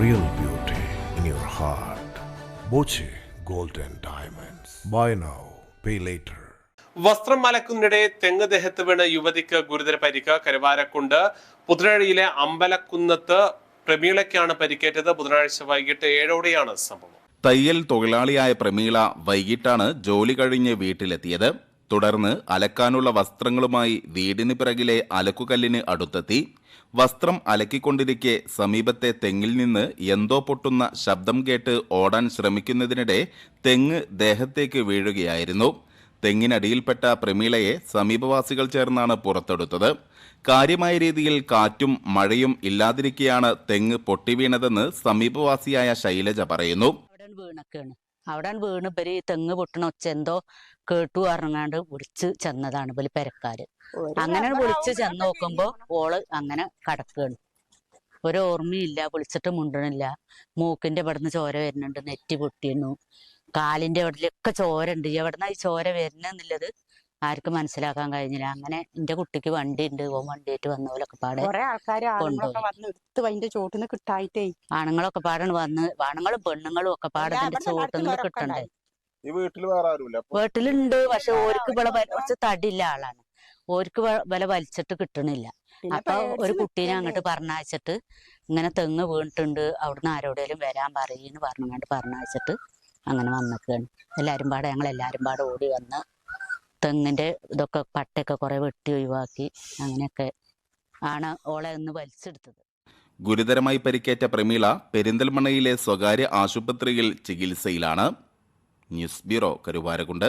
real beauty in your heart. Boche Gold and Diamonds. Buy now, pay later. വസ്ത്രം അലക്കുന്നതിനിടെ തെങ്ങ് ദേഹത്ത് വീണ് യുവതിക്ക് ഗുരുതര പരിക്ക്. കരുവാരക്കുണ്ട് പുതുനഴിയിലെ അമ്പലക്കുന്നത്ത് പ്രമീളയ്ക്കാണ് പരിക്കേറ്റത്. ബുധനാഴ്ച വൈകിട്ട് 7 സംഭവം. തയ്യൽ തൊഴിലാളിയായ പ്രമീള വൈകിട്ടാണ് ജോലി കഴിഞ്ഞ് വീട്ടിലെത്തിയത്. തുടർന്ന് അലക്കാനുള്ള വസ്ത്രങ്ങളുമായി വീടിന് പിറകിലെ അലക്കുകല്ലിന് അടുത്തെത്തി. വസ്ത്രം അലക്കിക്കൊണ്ടിരിക്കെ സമീപത്തെ തെങ്ങിൽ നിന്ന് എന്തോ പൊട്ടുന്ന ശബ്ദം കേട്ട് ഓടാൻ ശ്രമിക്കുന്നതിനിടെ തെങ്ങ് ദേഹത്തേക്ക് വീഴുകയായിരുന്നു. തെങ്ങിനടിയിൽപ്പെട്ട പ്രമീളയെ സമീപവാസികൾ ചേർന്നാണ് പുറത്തെടുത്തത്. കാര്യമായ രീതിയിൽ കാറ്റും മഴയും ഇല്ലാതിരിക്കെയാണ് തെങ്ങ് പൊട്ടിവീണതെന്ന് സമീപവാസിയായ ശൈലജ പറയുന്നു. അവിടെ വീണ് ഇവര് തെങ്ങ് പൊട്ടണ ഒച്ച എന്തോ കേട്ടു പറഞ്ഞാണ്ട് വിളിച്ച് ചെന്നതാണ് ഇവര് പെരക്കാര്. അങ്ങനെ വിളിച്ച് ചെന്ന് നോക്കുമ്പോ ഓള് അങ്ങനെ കടക്കുകയാണ്. ഒരു ഓർമ്മയില്ല, വിളിച്ചിട്ട് മുണ്ടണില്ല. മൂക്കിന്റെ ഇവിടുന്ന് ചോര വരുന്നുണ്ട്, നെറ്റി പൊട്ടിയിരുന്നു, കാലിന്റെ ഇവിടലൊക്കെ ചോര ഉണ്ട്. എവിടുന്ന ഈ ചോര വരുന്നെന്നുള്ളത് ആർക്കും മനസ്സിലാക്കാൻ കഴിഞ്ഞില്ല. അങ്ങനെ എന്റെ കുട്ടിക്ക് വണ്ടി ഉണ്ട്, ഓൻ വണ്ടിയായിട്ട് വന്ന പോലൊക്കെ പാടെ ആണുങ്ങളൊക്കെ പാടാണ് വന്ന്, ആണുങ്ങളും പെണ്ണുങ്ങളും ഒക്കെ പാടെ ചോട്ടുന്ന് കിട്ടണ്ടേ. വീട്ടിലുണ്ട്, പക്ഷെ ഓർക്ക് ഇവിടെ കുറച്ച് തടിയില്ല ആളാണ്. ഓർക്ക് വില വലിച്ചിട്ട് കിട്ടണില്ല. അപ്പൊ ഒരു കുട്ടീനെ അങ്ങോട്ട് പറഞ്ഞയച്ചിട്ട് ഇങ്ങനെ തെങ്ങ് വീണിട്ടുണ്ട്, അവിടുന്ന് ആരോടേലും വരാൻ പറയുന്നു പറഞ്ഞങ്ങാണ്ട് പറഞ്ഞയച്ചിട്ട് അങ്ങനെ വന്നൊക്കെയാണ്. ഞങ്ങളെല്ലാരും പാടെ ഓടി വന്ന് തെങ്ങിന്റെ ഇതൊക്കെ പട്ടയൊക്കെ കുറെ വെട്ടി ഒഴിവാക്കി അങ്ങനെയൊക്കെ ആണ് ഓളെ ഒന്ന് വലിച്ചെടുത്തത്. ഗുരുതരമായി പരിക്കേറ്റ പ്രമീള പെരിന്തൽമണ്ണയിലെ സ്വകാര്യ ആശുപത്രിയിൽ ചികിത്സയിലാണ്. News bureau, Karuvarakundu.